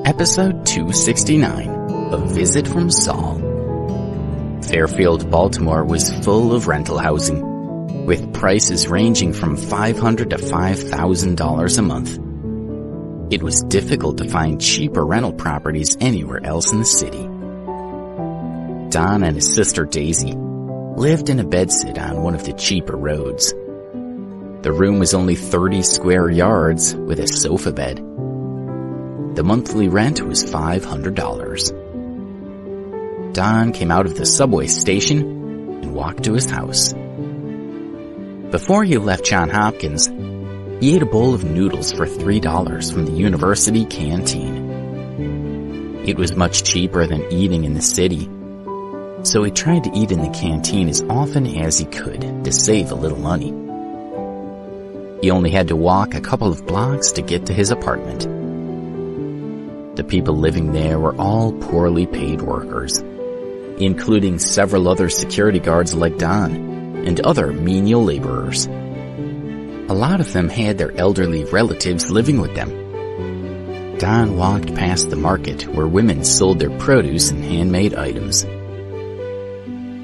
Episode 269, A Visit from Saul. Fairfield, Baltimore was full of rental housing, with prices ranging from $500 to $5,000 a month. It was difficult to find cheaper rental properties anywhere else in the city. Don and his sister Daisy lived in a bedsit on one of the cheaper roads. The room was only 30 square yards with a sofa bed. The monthly rent was $500. Don came out of the subway station and walked to his house. Before he left Johns Hopkins, he ate a bowl of noodles for $3 from the university canteen. It was much cheaper than eating in the city, so he tried to eat in the canteen as often as he could to save a little money. He only had to walk a couple of blocks to get to his apartment. The people living there were all poorly paid workers, including several other security guards like Don and other menial laborers. A lot of them had their elderly relatives living with them. Don walked past the market where women sold their produce and handmade items.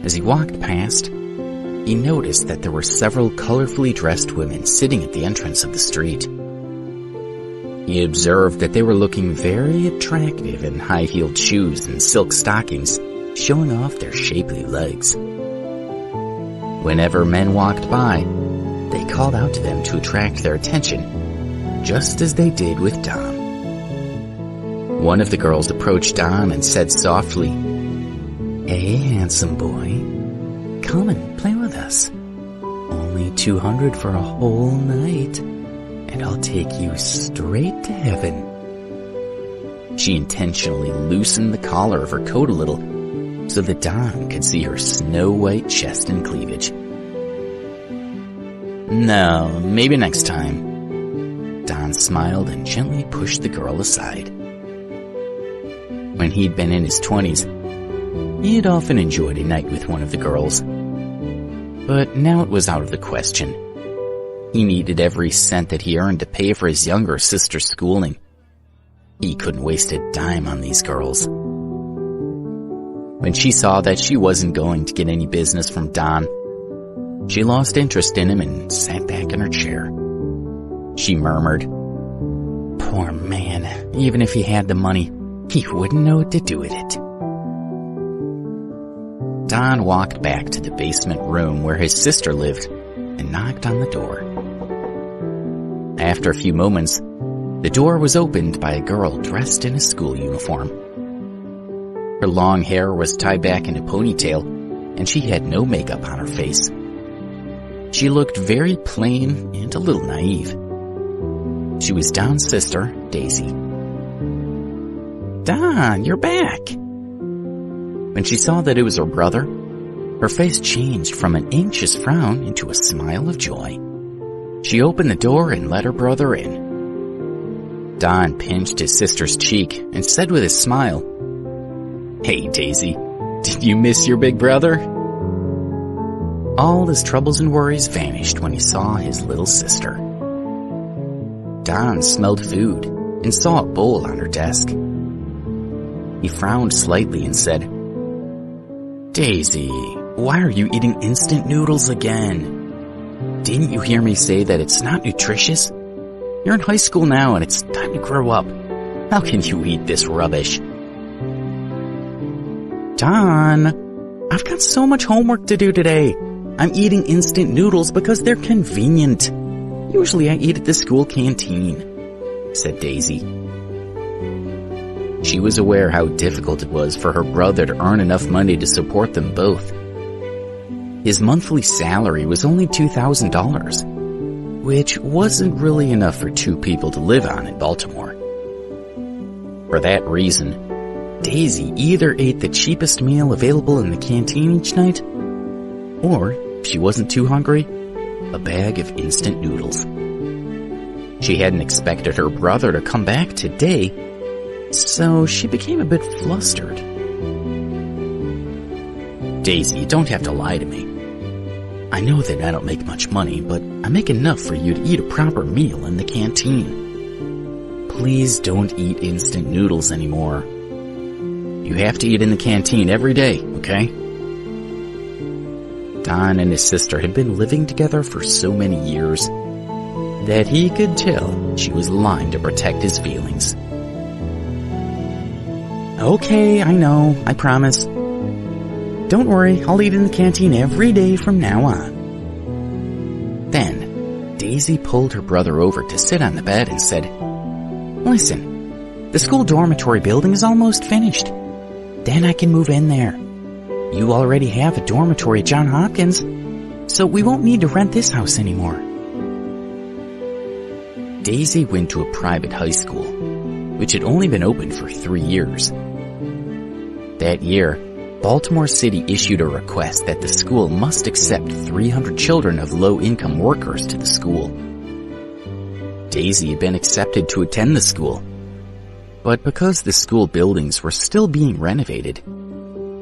As he walked past, he noticed that there were several colorfully dressed women sitting at the entrance of the street. He observed that they were looking very attractive in high-heeled shoes and silk stockings, showing off their shapely legs. Whenever men walked by, they called out to them to attract their attention, just as they did with Don. One of the girls approached Don and said softly, "Hey, handsome boy, come and play with us. Only $200 for a whole night, and I'll take you straight to heaven." She intentionally loosened the collar of her coat a little so that Don could see her snow-white chest and cleavage. "No, maybe next time." Don smiled and gently pushed the girl aside. When he'd been in his 20s, he had often enjoyed a night with one of the girls. But now it was out of the question. He needed every cent that he earned to pay for his younger sister's schooling. He couldn't waste a dime on these girls. When she saw that she wasn't going to get any business from Don, she lost interest in him and sat back in her chair. She murmured, "Poor man, even if he had the money, he wouldn't know what to do with it." Don walked back to the basement room where his sister lived and knocked on the door. After a few moments, the door was opened by a girl dressed in a school uniform. Her long hair was tied back in a ponytail, and she had no makeup on her face. She looked very plain and a little naive. She was Don's sister, Daisy. "Don, you're back." When she saw that it was her brother, her face changed from an anxious frown into a smile of joy. She opened the door and let her brother in. Don pinched his sister's cheek and said with a smile, "Hey, Daisy, did you miss your big brother?" All his troubles and worries vanished when he saw his little sister. Don smelled food and saw a bowl on her desk. He frowned slightly and said, "Daisy, why are you eating instant noodles again? Didn't you hear me say that it's not nutritious? You're in high school now and it's time to grow up. How can you eat this rubbish?" "Don, I've got so much homework to do today. I'm eating instant noodles because they're convenient. Usually I eat at the school canteen," said Daisy. She was aware how difficult it was for her brother to earn enough money to support them both. His monthly salary was only $2,000, which wasn't really enough for two people to live on in Baltimore. For that reason, Daisy either ate the cheapest meal available in the canteen each night, or, if she wasn't too hungry, a bag of instant noodles. She hadn't expected her brother to come back today, so she became a bit flustered. "Daisy, you don't have to lie to me. I know that I don't make much money, but I make enough for you to eat a proper meal in the canteen. please don't eat instant noodles anymore. You have to eat in the canteen every day, okay? Don and his sister had been living together for so many years that he could tell she was lying to protect his feelings. Okay, I know, I promise. Don't worry, I'll eat in the canteen every day from now on. Then, Daisy pulled her brother over to sit on the bed and said, Listen, the school dormitory building is almost finished. Then I can move in there. You already have a dormitory at Johns Hopkins, so we won't need to rent this house anymore. Daisy went to a private high school, which had only been open for 3 years. That year, Baltimore City issued a request that the school must accept 300 children of low-income workers to the school. Daisy had been accepted to attend the school, but because the school buildings were still being renovated,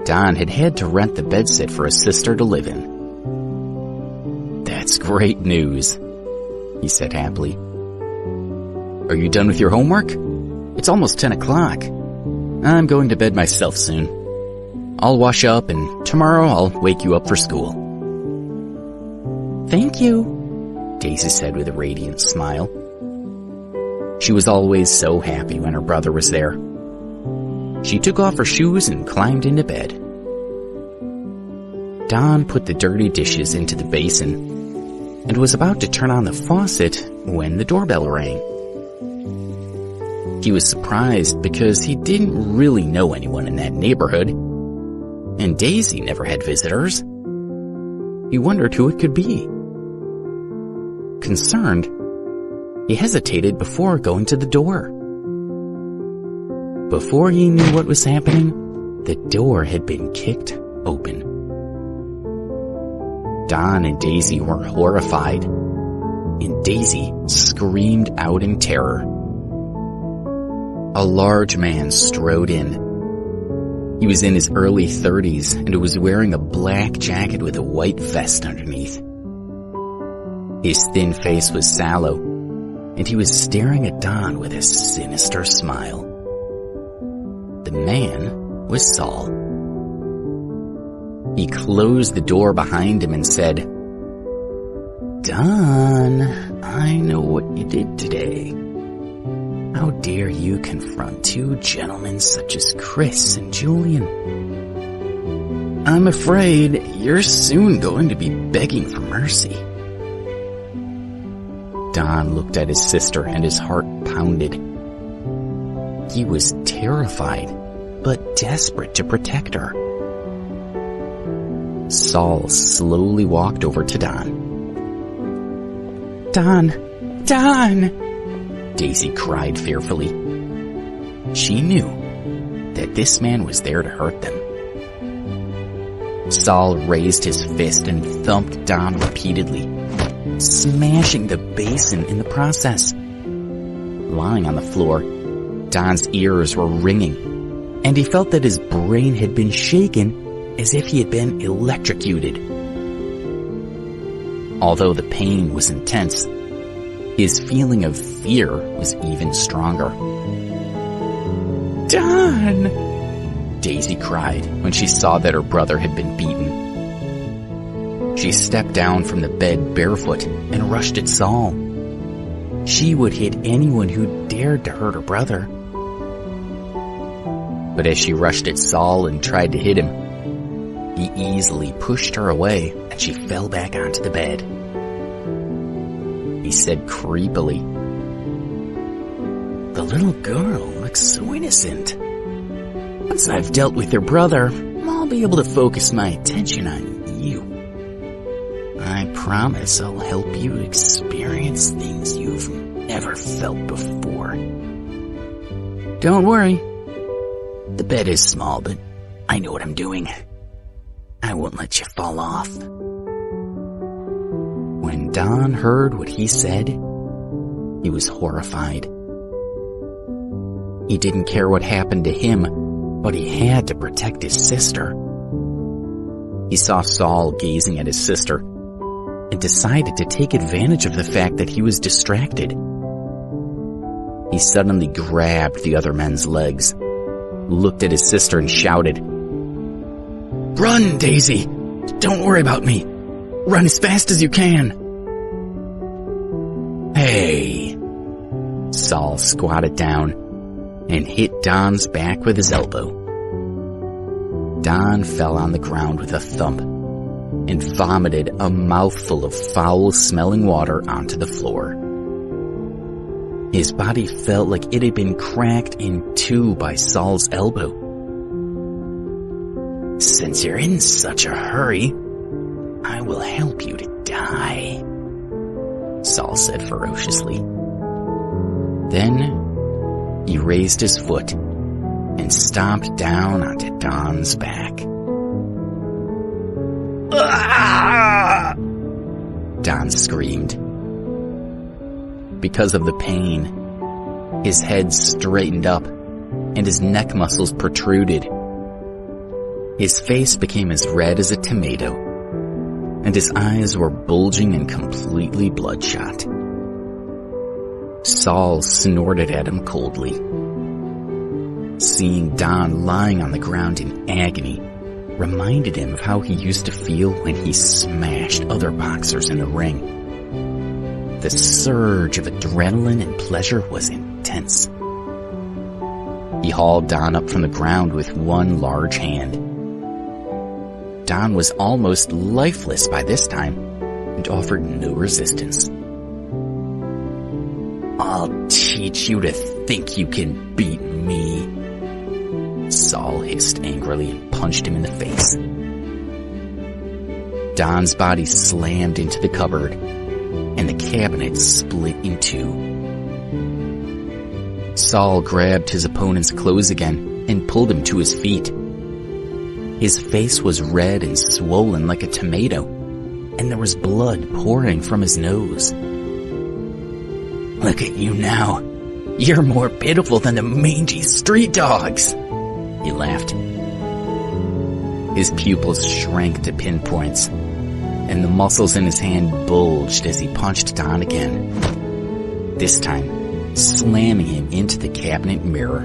Don had to rent the bedsit for his sister to live in. That's great news, he said happily. Are you done with your homework? It's almost 10 o'clock. I'm going to bed myself soon. I'll wash up and tomorrow I'll wake you up for school. Thank you, Daisy said with a radiant smile. She was always so happy when her brother was there. She took off her shoes and climbed into bed. Don put the dirty dishes into the basin and was about to turn on the faucet when the doorbell rang. He was surprised because he didn't really know anyone in that neighborhood, and Daisy never had visitors. He wondered who it could be. Concerned, he hesitated before going to the door. Before he knew what was happening, the door had been kicked open. Don and Daisy were horrified, and Daisy screamed out in terror. A large man strode in. He was in his early 30s and was wearing a black jacket with a white vest underneath. His thin face was sallow, and he was staring at Don with a sinister smile. The man was Saul. He closed the door behind him and said, Don, I know what you did today. How dare you confront two gentlemen such as Chris and Julian? I'm afraid you're soon going to be begging for mercy. Don looked at his sister and his heart pounded. He was terrified, but desperate to protect her. Saul slowly walked over to Don. Don! Daisy cried fearfully. She knew that this man was there to hurt them. Saul raised his fist and thumped Don repeatedly, smashing the basin in the process. Lying on the floor, Don's ears were ringing, and he felt that his brain had been shaken as if he had been electrocuted. Although the pain was intense, his feeling of fear was even stronger. Don! Daisy cried when she saw that her brother had been beaten. She stepped down from the bed barefoot and rushed at Saul. She would hit anyone who dared to hurt her brother. But as she rushed at Saul and tried to hit him, he easily pushed her away and she fell back onto the bed. He said creepily, The little girl looks so innocent. Once I've dealt with your brother, I'll be able to focus my attention on you. I promise I'll help you experience things you've never felt before. Don't worry. The bed is small, but I know what I'm doing. I won't let you fall off. When Don heard what he said, he was horrified. He didn't care what happened to him, but he had to protect his sister. He saw Saul gazing at his sister and decided to take advantage of the fact that he was distracted. he suddenly grabbed the other men's legs, looked at his sister and shouted, "Run, Daisy! Don't worry about me! Run as fast as you can!" "Hey!" Saul squatted down and hit Don's back with his elbow. Don fell on the ground with a thump and vomited a mouthful of foul-smelling water onto the floor. His body felt like it had been cracked in two by Saul's elbow. "Since you're in such a hurry, I will help you to die," Saul said ferociously. Then he raised his foot and stomped down onto Don's back. "Ah!" Don screamed. Because of the pain, his head straightened up and his neck muscles protruded. His face became as red as a tomato, and his eyes were bulging and completely bloodshot. Saul snorted at him coldly. Seeing Don lying on the ground in agony reminded him of how he used to feel when he smashed other boxers in the ring. The surge of adrenaline and pleasure was intense. He hauled Don up from the ground with one large hand. Don was almost lifeless by this time and offered no resistance. "I'll teach you to think you can beat me," Saul hissed angrily and punched him in the face. Don's body slammed into the cupboard, and the cabinet split in two. Saul grabbed his opponent's clothes again and pulled him to his feet. His face was red and swollen like a tomato, and there was blood pouring from his nose. "Look at you now. You're more pitiful than the mangy street dogs," he laughed. His pupils shrank to pinpoints, and the muscles in his hand bulged as he punched Don again, this time slamming him into the cabinet mirror.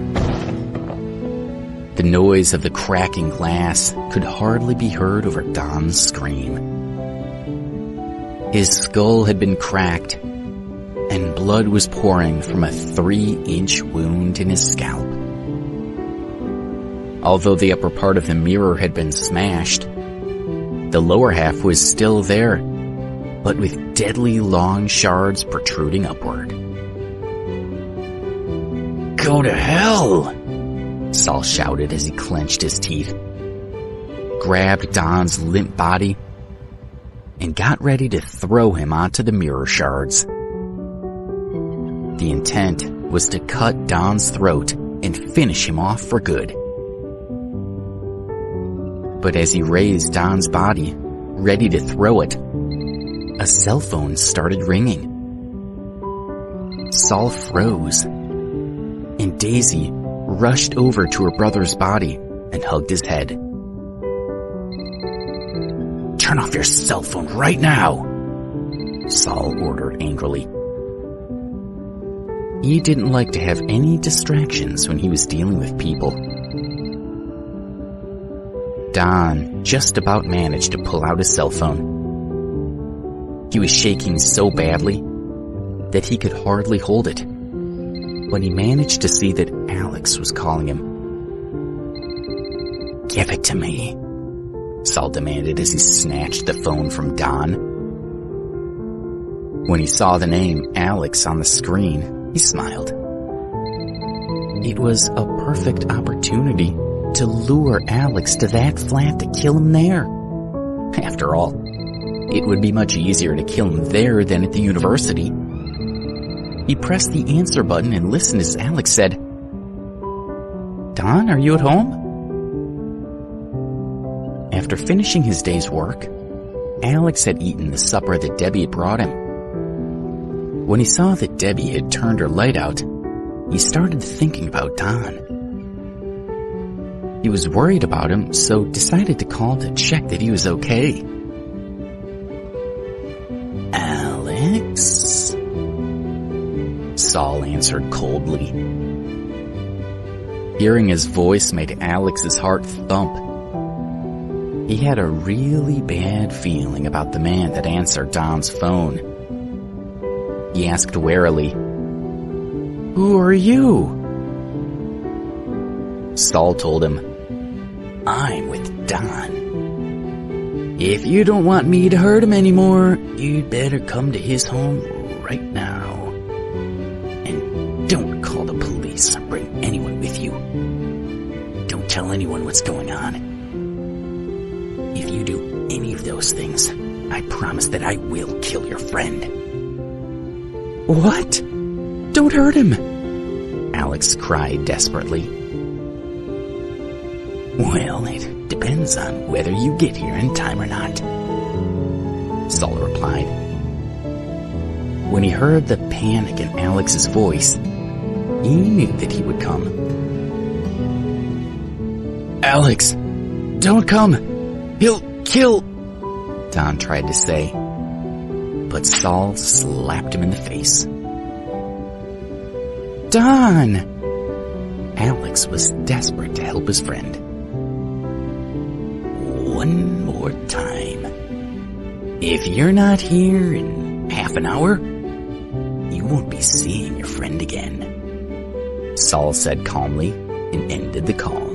The noise of the cracking glass could hardly be heard over Don's scream. His skull had been cracked, and blood was pouring from a 3-inch wound in his scalp. Although the upper part of the mirror had been smashed, the lower half was still there, but with deadly long shards protruding upward. "Go to hell!" Saul shouted as he clenched his teeth, grabbed Don's limp body, and got ready to throw him onto the mirror shards. The intent was to cut Don's throat and finish him off for good. But as he raised Don's body, ready to throw it, a cell phone started ringing. Saul froze, and Daisy rushed over to her brother's body and hugged his head. "Turn off your cell phone right now," Saul ordered angrily. He didn't like to have any distractions when he was dealing with people. Don just about managed to pull out his cell phone. He was shaking so badly that he could hardly hold it when he managed to see that Alex was calling him. "Give it to me," Saul demanded as he snatched the phone from Don. When he saw the name Alex on the screen, he smiled. It was a perfect opportunity to lure Alex to that flat to kill him there. After all, it would be much easier to kill him there than at the university. He pressed the answer button and listened as Alex said, "Don, are you at home?" After finishing his day's work, Alex had eaten the supper that Debbie had brought him. When he saw that Debbie had turned her light out, he started thinking about Don. He was worried about him, so decided to call to check that he was okay. "Alex?" Saul Saul answered coldly. Hearing his voice made Alex's heart thump. He had a really bad feeling about the man that answered Don's phone. He asked warily, "Who are you?" Saul told him, "I'm with Don. If you don't want me to hurt him anymore, you'd better come to his home right now. And don't call the police or bring anyone with you. Don't tell anyone what's going on. If you do any of those things, I promise that I will kill your friend." "What? Don't hurt him!" Alex cried desperately. "Well, it depends on whether you get here in time or not," Saul replied. When he heard the panic in Alex's voice, he knew that he would come. "Alex, don't come! He'll kill—" Don tried to say, but Saul slapped him in the face. "Don!" Alex was desperate to help his friend. "One more time. If you're not here in half an hour, you won't be seeing your friend again," Saul said calmly and ended the call.